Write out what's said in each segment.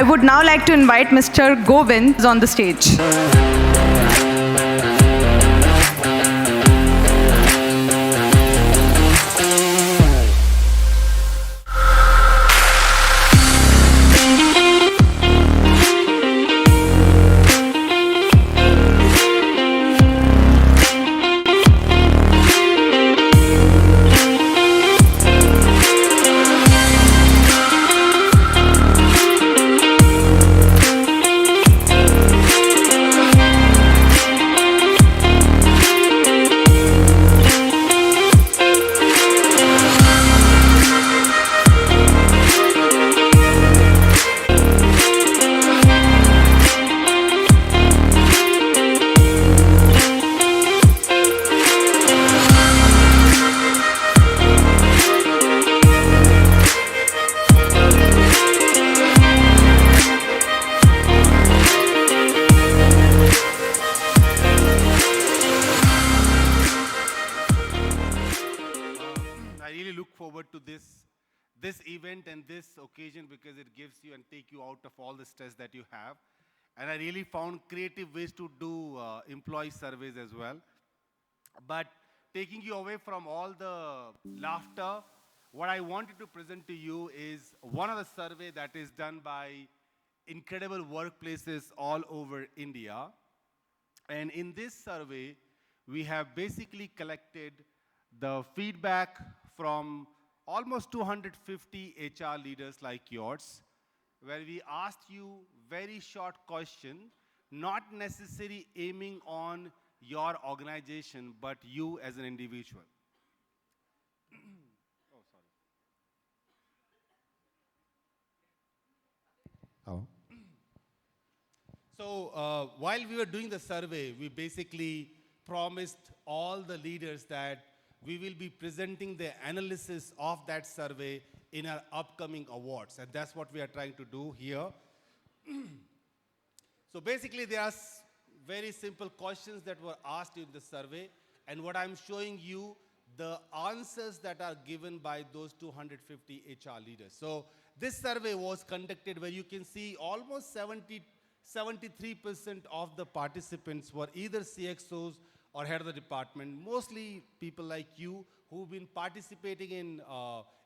I would now like to invite Mr. Govind on the stage. I really look forward to this event and this occasion because it gives you and take you out of all the stress that you have. And I really found creative ways to do employee surveys as well. But taking you away from all the laughter, what I wanted to present to you is one of the survey that is done by incredible workplaces all over India. And in this survey, we have basically collected the feedback from almost 250 HR leaders like yours, where we asked you very short question, not necessarily aiming on your organization, but you as an individual. Oh, sorry. Oh. So while we were doing the survey, we basically promised all the leaders that we will be presenting the analysis of that survey in our upcoming awards. And that's what we are trying to do here. So basically, there are very simple questions that were asked in the survey. And what I'm showing you, the answers that are given by those 250 HR leaders. So this survey was conducted where you can see almost 73% of the participants were either CXOs or head of the department, mostly people like you who've been participating in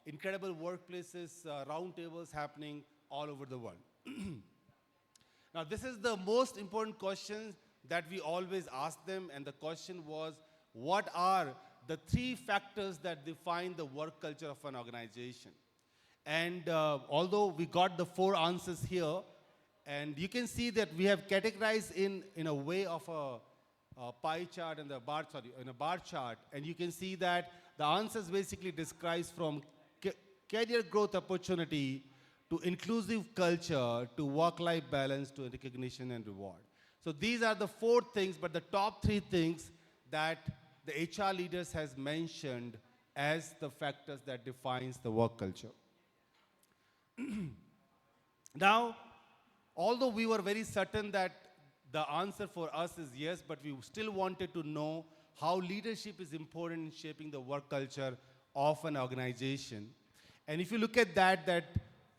incredible workplaces, roundtables happening all over the world. Now, this is the most important question that we always ask them, and the question was, what are the 3 factors that define the work culture of an organization? And although we got the 4 answers here, and you can see that we have categorized in a way of a pie chart and in a bar chart, and you can see that the answers basically describes from career growth opportunity to inclusive culture to work-life balance to recognition and reward. So these are the 4 things, but the top 3 things that the HR leaders has mentioned as the factors that defines the work culture. Now, although we were very certain that the answer for us is yes, but we still wanted to know how leadership is important in shaping the work culture of an organization. And if you look at that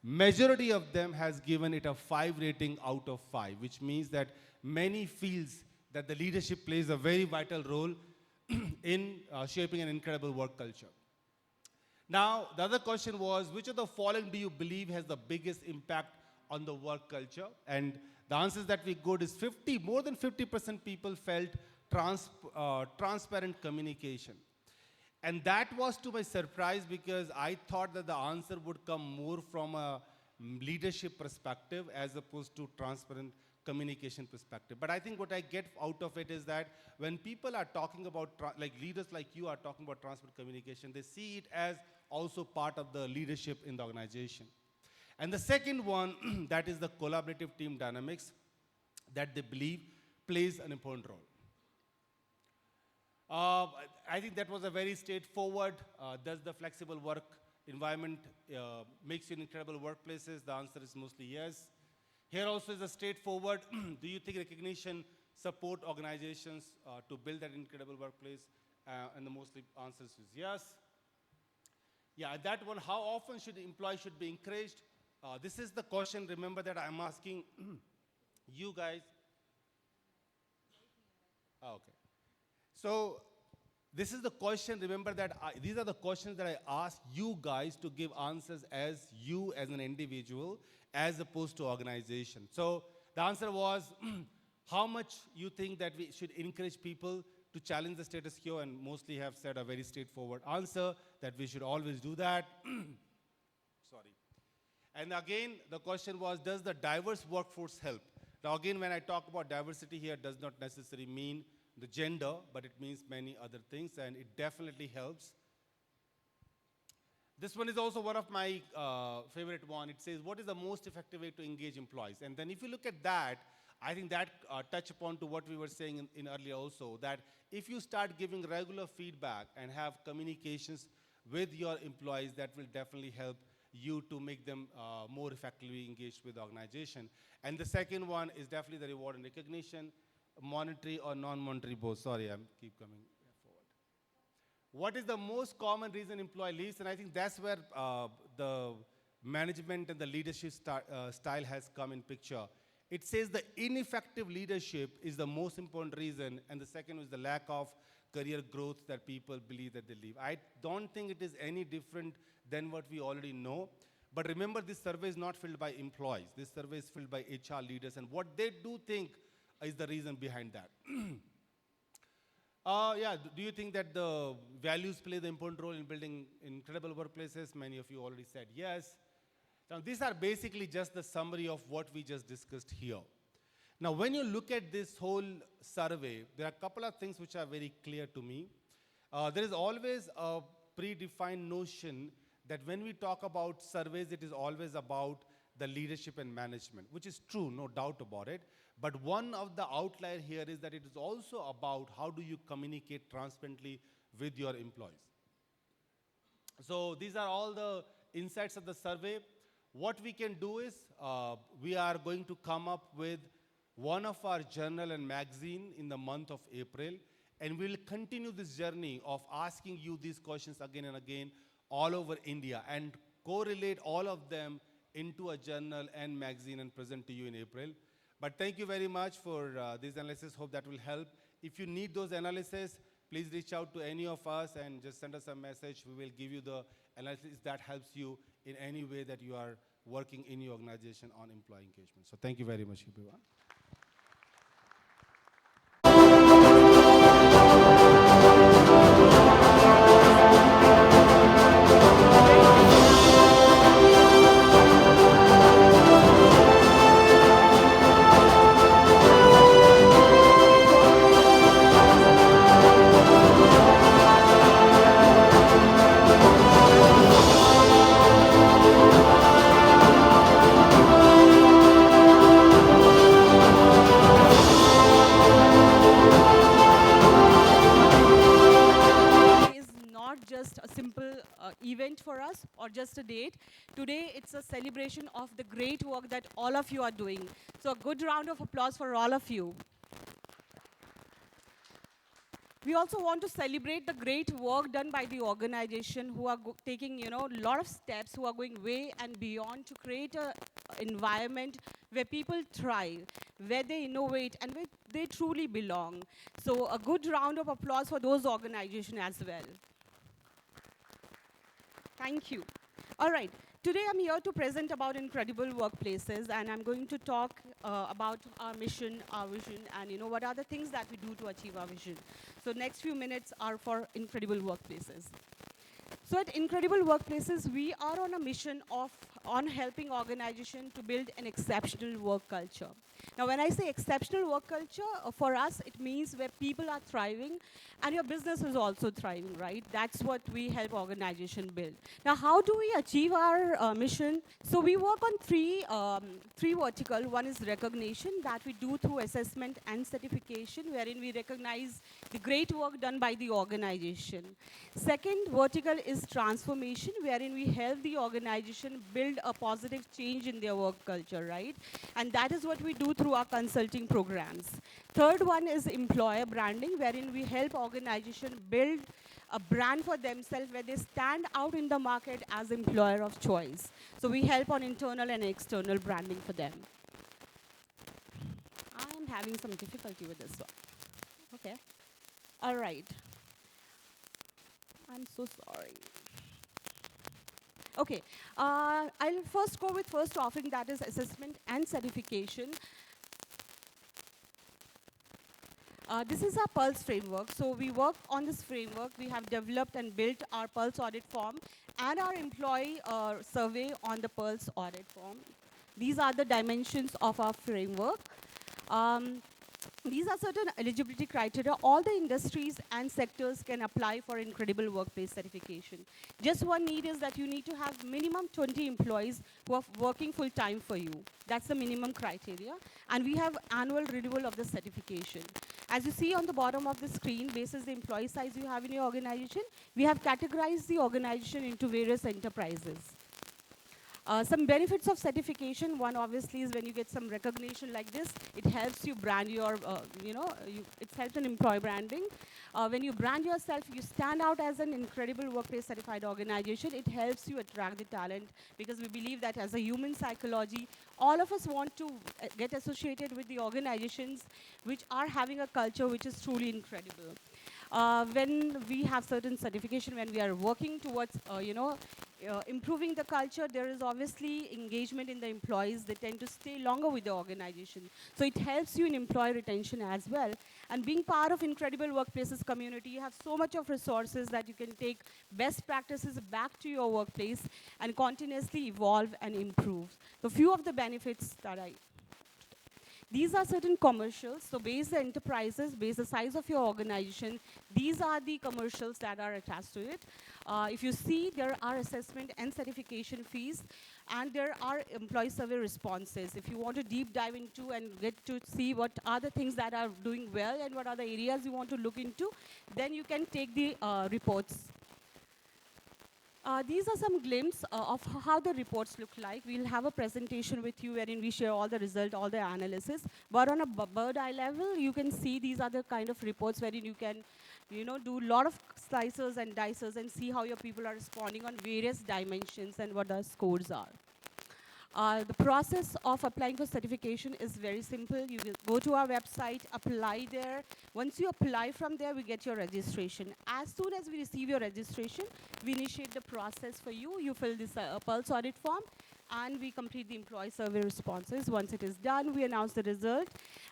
majority of them has given it a 5 rating out of 5, which means that many feels that the leadership plays a very vital role in shaping an incredible work culture. Now, the other question was, which of the following do you believe has the biggest impact on the work culture? And the answers that we got is more than 50% people felt transparent communication. And that was to my surprise because I thought that the answer would come more from a leadership perspective as opposed to transparent communication perspective. But I think what I get out of it is that when people are talking about, like leaders like you are talking about transparent communication, they see it as also part of the leadership in the organization. And the second one, that is the collaborative team dynamics that they believe plays an important role. I think that was a very straightforward, does the flexible work environment makes you in incredible workplaces? The answer is mostly yes. Here also is a straightforward, do you think recognition support organizations to build that incredible workplace? And the mostly answer is yes. Yeah, that one, how often should the employee should be encouraged This is the question, remember, that I'm asking you guys. Okay. So this is the question, remember that these are the questions that I asked you guys to give answers as you as an individual as opposed to organization. So the answer was how much you think that we should encourage people to challenge the status quo, and mostly have said a very straightforward answer that we should always do that. Sorry. And again, the question was, does the diverse workforce help? Now again, when I talk about diversity here, it does not necessarily mean the gender, but it means many other things, and it definitely helps. This one is also one of my favorite one. It says, what is the most effective way to engage employees? And then if you look at that, I think that touch upon to what we were saying in earlier also, that if you start giving regular feedback and have communications with your employees, that will definitely help you to make them more effectively engaged with the organization. And the second one is definitely the reward and recognition, monetary or non-monetary both. Sorry, I keep coming forward. What is the most common reason employee leaves? And I think that's where the management and the leadership style has come in picture. It says the ineffective leadership is the most important reason, and the second is the lack of career growth that people believe that they leave. I don't think it is any different than what we already know. But remember, this survey is not filled by employees. This survey is filled by HR leaders, and what they do think is the reason behind that. Yeah, do you think that the values play the important role in building incredible workplaces? Many of you already said yes. Now, these are basically just the summary of what we just discussed here. Now, when you look at this whole survey, there are a couple of things which are very clear to me. There is always a predefined notion that when we talk about surveys, it is always about the leadership and management, which is true, no doubt about it. But one of the outlier here is that it is also about how do you communicate transparently with your employees. So these are all the insights of the survey. What we can do is we are going to come up with one of our journal and magazine in the month of April, and we'll continue this journey of asking you these questions again and again all over India and correlate all of them into a journal and magazine and present to you in April. But thank you very much for this analysis. Hope that will help. If you need those analysis, please reach out to any of us and just send us a message. We will give you the analysis that helps you in any way that you are working in your organization on employee engagement. So thank you very much, everyone. Event for us or just a date. Today it's a celebration of the great work that all of you are doing. So a good round of applause for all of you. We also want to celebrate the great work done by the organization who are taking, a lot of steps, who are going way and beyond to create an environment where people thrive, where they innovate, and where they truly belong. So a good round of applause for those organizations as well. Thank you. All right. Today I'm here to present about incredible workplaces, and I'm going to talk about our mission, our vision, and what are the things that we do to achieve our vision. So next few minutes are for incredible workplaces. So at Incredible Workplaces, we are on a mission on helping organizations to build an exceptional work culture. Now, when I say exceptional work culture, for us, it means where people are thriving and your business is also thriving, right? That's what we help organizations build. Now, how do we achieve our mission? So we work on three verticals. One is recognition that we do through assessment and certification, wherein we recognize the great work done by the organization. Second vertical is transformation, wherein we help the organization build a positive change in their work culture, right? And that is what we do through our consulting programs. Third one is employer branding, wherein we help organizations build a brand for themselves where they stand out in the market as employer of choice. So we help on internal and external branding for them. I'm having some difficulty with this one. Okay. All right. I'm so sorry. Okay. I'll first go with first offering, that is assessment and certification. This is our Pulse framework. So we work on this framework. We have developed and built our Pulse audit form and our employee survey on the Pulse audit form. These are the dimensions of our framework. These are certain eligibility criteria. All the industries and sectors can apply for Incredible Workplace certification. Just one need is that you need to have minimum 20 employees who are working full time for you. That's the minimum criteria. And we have annual renewal of the certification. As you see on the bottom of the screen, basis the employee size you have in your organization, we have categorized the organization into various enterprises. Some benefits of certification, one obviously is when you get some recognition like this, it helps you brand your, it helps in employee branding. When you brand yourself, you stand out as an Incredible Workplace certified organization. It helps you attract the talent, because we believe that as a human psychology, all of us want to get associated with the organizations which are having a culture which is truly incredible. When we have certain certification, when we are working towards, improving the culture, there is obviously engagement in the employees. They tend to stay longer with the organization. So it helps you in employee retention as well. And being part of Incredible Workplaces community, you have so much of resources that you can take best practices back to your workplace and continuously evolve and improve. So few of the benefits that these are certain commercials. So base the enterprises, base the size of your organization. These are the commercials that are attached to it. If you see, there are assessment and certification fees, and there are employee survey responses. If you want to deep dive into and get to see what are the things that are doing well and what are the areas you want to look into, then you can take the reports. These are some glimpses of how the reports look like. We'll have a presentation with you wherein we share all the results, all the analysis. But on a bird eye level, you can see these are the kind of reports wherein you can, do a lot of slices and dices and see how your people are responding on various dimensions and what the scores are. The process of applying for certification is very simple. You will go to our website, apply there. Once you apply from there, we get your registration. As soon as we receive your registration, we initiate the process for you. You fill this Pulse audit form, and we complete the employee survey responses. Once it is done, we announce the result.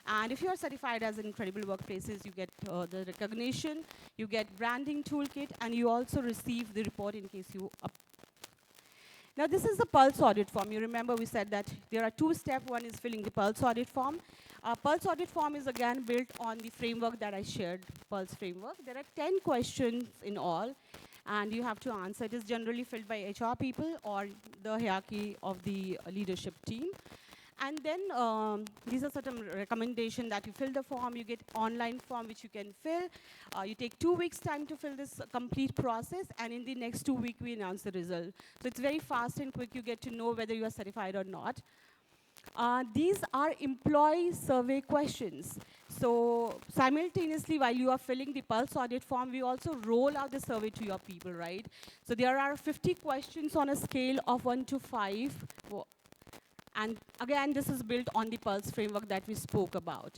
And if you are certified as Incredible Workplaces, you get the recognition, you get branding toolkit, and you also receive the report in case you Now this is the Pulse audit form. You remember we said that there are two steps. One is filling the Pulse audit form. Pulse audit form is again built on the framework that I shared, Pulse framework. There are 10 questions in all, and you have to answer. It is generally filled by HR people or the hierarchy of the leadership team. And then these are certain recommendations that you fill the form, you get online form which you can fill. You take 2 weeks time to fill this complete process, and in the next 2 weeks we announce the result. So it's very fast and quick. You get to know whether you are certified or not. These are employee survey questions. So simultaneously, while you are filling the Pulse audit form, we also roll out the survey to your people, right? So there are 50 questions on a scale of 1 to 5. And again, this is built on the Pulse framework that we spoke about.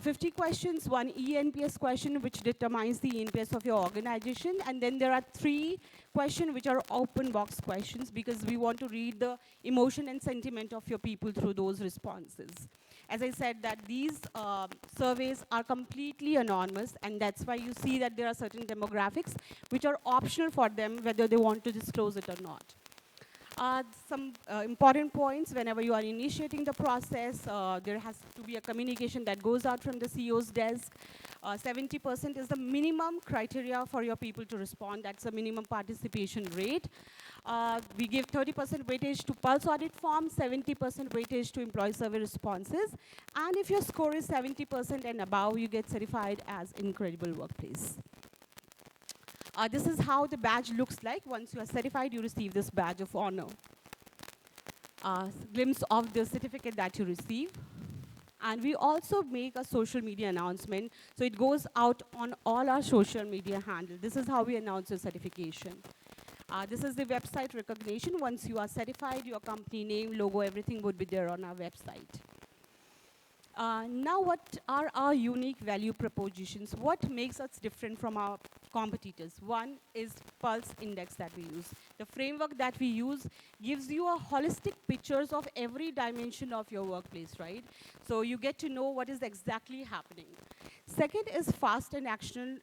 50 questions, one ENPS question, which determines the ENPS of your organization. And then there are 3 questions which are open box questions, because we want to read the emotion and sentiment of your people through those responses. As I said, that these surveys are completely anonymous, and that's why you see that there are certain demographics which are optional for them, whether they want to disclose it or not. Some important points: whenever you are initiating the process, there has to be a communication that goes out from the CEO's desk. 70% is the minimum criteria for your people to respond. That's a minimum participation rate. We give 30% weightage to Pulse audit form, 70% weightage to employee survey responses. And if your score is 70% and above, you get certified as Incredible Workplace. This is how the badge looks like. Once you are certified, you receive this badge of honor. Glimpse of the certificate that you receive. And we also make a social media announcement. So it goes out on all our social media handles. This is how we announce your certification. This is the website recognition. Once you are certified, your company name, logo, everything would be there on our website. Now, what are our unique value propositions? What makes us different from our competitors? One is Pulse Index that we use. The framework that we use gives you a holistic pictures of every dimension of your workplace, right? So you get to know what is exactly happening. Second is fast and action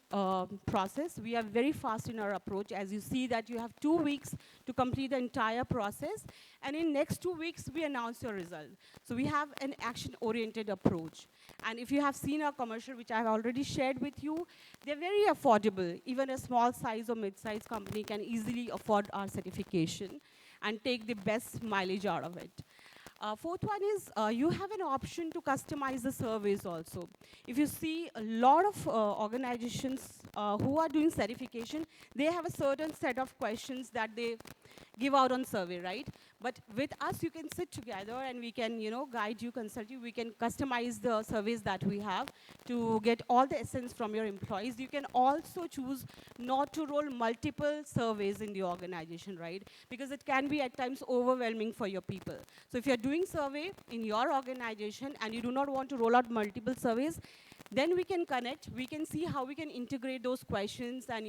process. We are very fast in our approach. As you see that you have 2 weeks to complete the entire process. And in next 2 weeks, we announce your result. So we have an action-oriented approach. And if you have seen our commercial, which I have already shared with you, they're very affordable. Even a small size or mid-size company can easily afford our certification and take the best mileage out of it. Fourth one is you have an option to customize the surveys also. If you see a lot of organizations who are doing certification, they have a certain set of questions that they give out on survey, right? But with us, you can sit together and we can, guide you, consult you. We can customize the surveys that we have to get all the essence from your employees. You can also choose not to roll multiple surveys in the organization, right? Because it can be at times overwhelming for your people. So if you're doing survey in your organization and you do not want to roll out multiple surveys, then we can connect, we can see how we can integrate those questions and,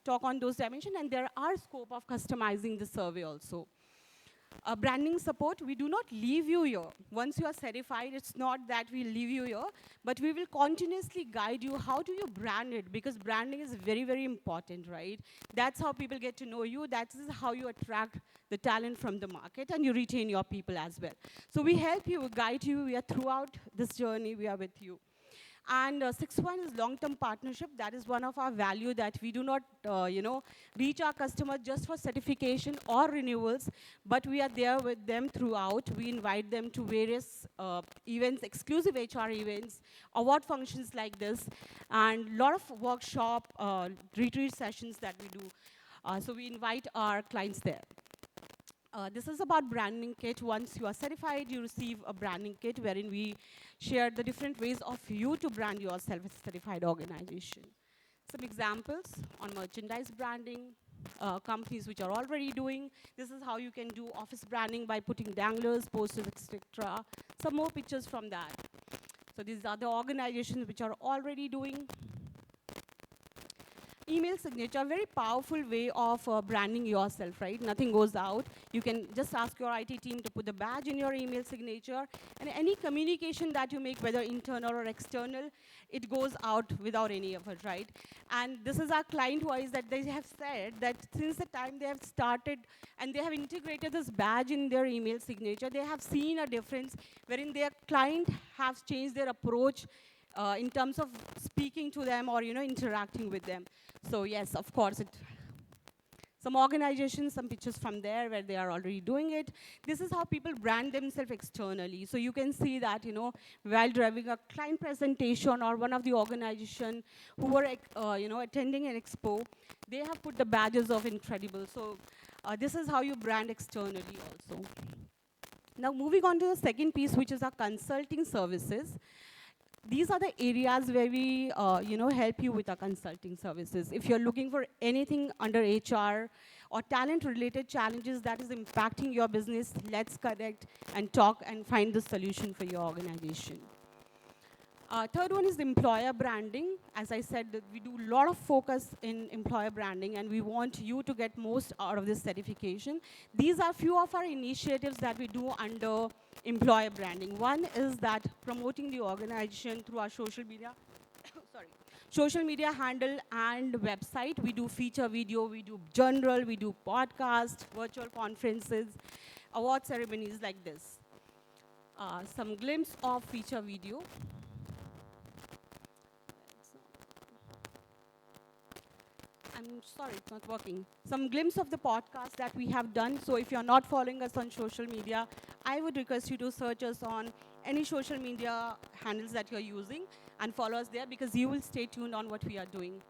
talk on those dimensions, and there are scope of customizing the survey also. Branding support, we do not leave you here. Once you are certified, it's not that we leave you here, but we will continuously guide you how do you brand it, because branding is very, very important, right? That's how people get to know you. That is how you attract the talent from the market and you retain your people as well. So we help you, we guide you. We are throughout this journey, we are with you. And sixth one is long-term partnership. That is one of our value, that we do not, reach our customers just for certification or renewals, but we are there with them throughout. We invite them to various events, exclusive HR events, award functions like this, and a lot of workshop, retreat sessions that we do. So we invite our clients there. This is about branding kit. Once you are certified, you receive a branding kit wherein we share the different ways of you to brand yourself as a certified organization. Some examples on merchandise branding, companies which are already doing. This is how you can do office branding by putting danglers, posters, etc. Some more pictures from that. So these are the organizations which are already doing. Email signature, very powerful way of branding yourself, right? Nothing goes out. You can just ask your IT team to put the badge in your email signature, and any communication that you make, whether internal or external, it goes out without any effort, right? And this is our client-wise that they have said that since the time they have started and they have integrated this badge in their email signature, they have seen a difference wherein their client has changed their approach in terms of speaking to them or interacting with them. So yes, of course, some organizations, some pictures from there where they are already doing it. This is how people brand themselves externally. So you can see that while driving a client presentation or one of the organization who were attending an expo, they have put the badges of incredible. So this is how you brand externally also. Now moving on to the second piece, which is our consulting services. These are the areas where we, help you with our consulting services. If you're looking for anything under HR or talent-related challenges that is impacting your business, let's connect and talk and find the solution for your organization. Third one is the employer branding. As I said, that we do a lot of focus in employer branding, and we want you to get most out of this certification. These are few of our initiatives that we do under employer branding. One is that promoting the organization through our social media, social media handle and website. We do feature video, we do journal, we do podcast, virtual conferences, award ceremonies like this. Some glimpse of feature video. I'm sorry, it's not working. Some glimpse of the podcast that we have done. So if you're not following us on social media, I would request you to search us on any social media handles that you're using and follow us there, because you will stay tuned on what we are doing.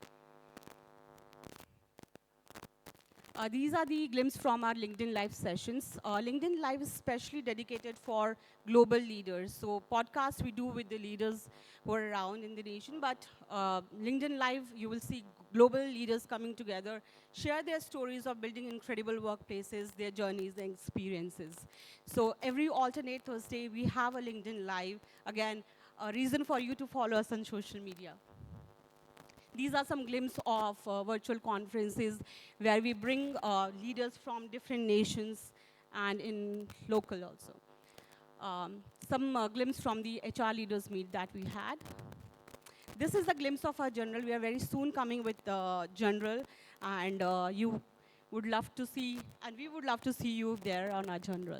These are the glimpses from our LinkedIn Live sessions. LinkedIn Live is specially dedicated for global leaders. So podcasts we do with the leaders who are around in the nation, but LinkedIn Live, you will see global leaders coming together, share their stories of building incredible workplaces, their journeys, their experiences. So every alternate Thursday, we have a LinkedIn Live. Again, a reason for you to follow us on social media. These are some glimpses of virtual conferences where we bring leaders from different nations and in local also. Some glimpse from the HR leaders meet that we had. This is a glimpse of our general. We are very soon coming with the general, and you would love to see, and we would love to see you there on our general.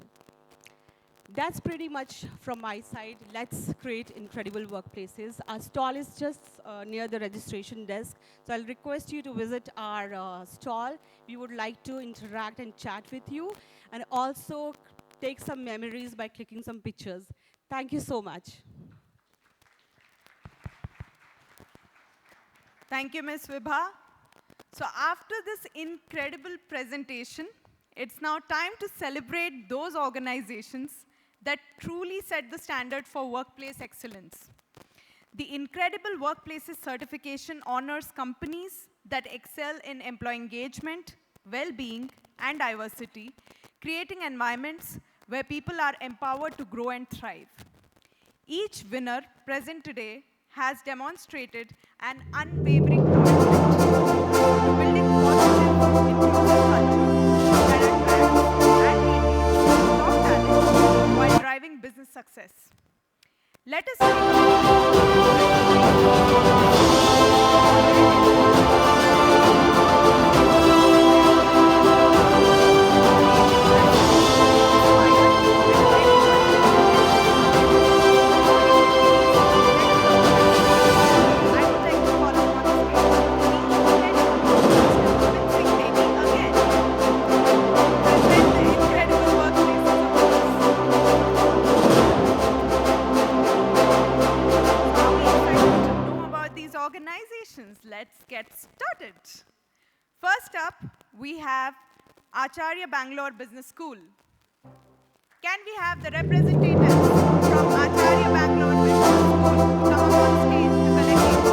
That's pretty much from my side. Let's create incredible workplaces. Our stall is just near the registration desk. So I'll request you to visit our stall. We would like to interact and chat with you, and also take some memories by clicking some pictures. Thank you so much. Thank you, Ms. Vibha. So after this incredible presentation, it's now time to celebrate those organizations that truly set the standard for workplace excellence. The Incredible Workplaces certification honors companies that excel in employee engagement, well-being, and diversity, creating environments where people are empowered to grow and thrive. Each winner present today has demonstrated an unwavering commitment to building positive, inclusive culture that attracts and retains top talent while driving business success. Let us let's get started. First up, we have Acharya Bangalore Business School. Can we have the representatives from Acharya Bangalore Business School come up on stage to collect the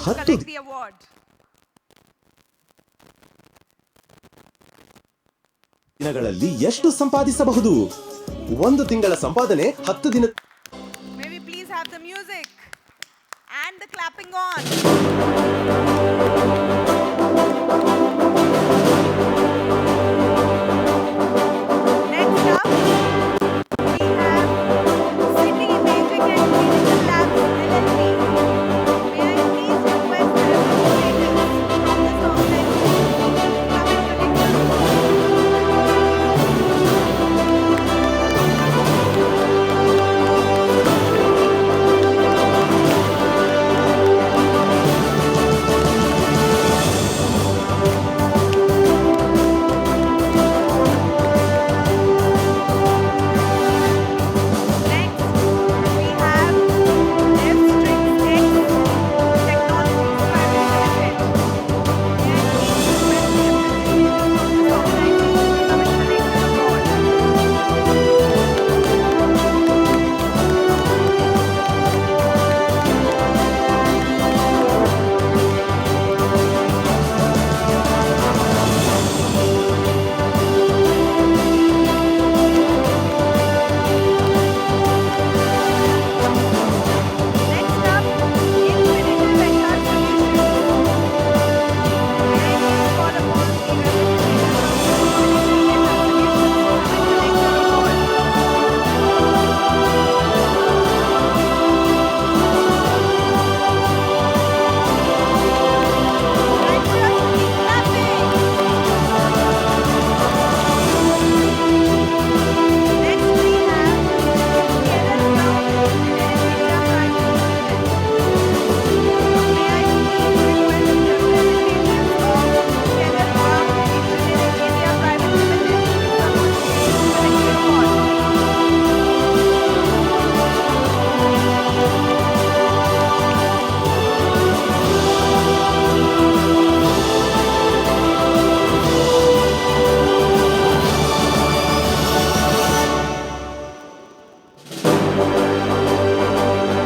to 10 collect the award. ದಿನಗಳಲ್ಲಿ ಎಷ್ಟು ಸಂಪಾದಿಸಬಹುದು? ಒಂದು ತಿಂಗಳ ಸಂಪಾದನೆ 10 ದಿನ. May we please have the music and the clapping on. Next up, we have City Imaging and Clinical Labs LLP. May I please request the representatives from this organization to come and collect the award. Next, we have F-Strings X Technologies Private Limited. May I please request the representatives from this organization to come and collect the award. Next up, Infinitive HR Solutions. May I please call upon the representative from Infinitive HR Solutions to come and collect the award. Time for us to keep clapping. Next we have Keller Brown Engineering India Private Limited. May I please request the representatives of Keller Brown Engineering India Private Limited to come on stage to collect the award.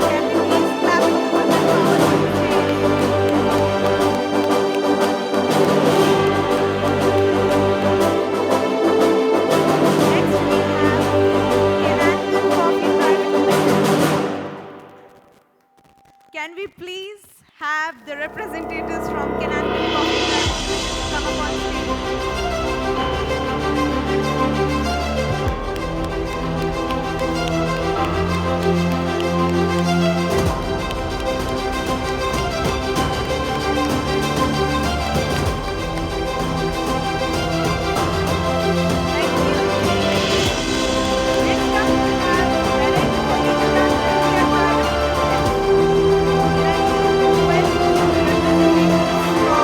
Can we please clap for the women who are on stage? Next we have Kenangan Coffee Private Limited. Can we please have the representatives from Kenangan Coffee Private Limited to come up on stage? Thank you. Next up we have Merit Police Healthcare Private Limited. Can I please request the representatives from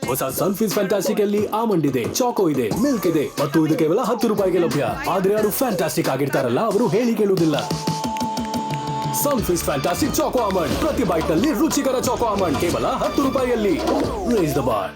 ಹೊಸ ಸನ್ಫೀಸ್ fantastic ಅಲ್ಲಿ almond ಇದೆ, ಚಾಕೋ ಇದೆ, milk ಇದೆ ಮತ್ತು ಇದು ಕೇವಲ 10 ರೂಪಾಯಿಗೆ ಲಭ್ಯ. ಆದ್ರೆ ಯಾರು ಫ್ಯಾಂಟಾಸ್ಟಿಕ್ ಆಗಿರ್ತಾರಲ್ಲ ಅವರು ಹೇಳಿ ಕೇಳುವುದಿಲ್ಲ. ಸನ್ಫೀಸ್ ಫ್ಯಾಂಟಾಸ್ಟಿಕ್ ಚಾಕೋ ಆಮಂಡ್, ಪ್ರತಿ ಬೈಟ್ ನಲ್ಲಿ ರುಚಿಕರ ಚಾಕೋ ಆಮಂಡ್ ಕೇವಲ 10 ರೂಪಾಯಿಯಲ್ಲಿ. Race the bar.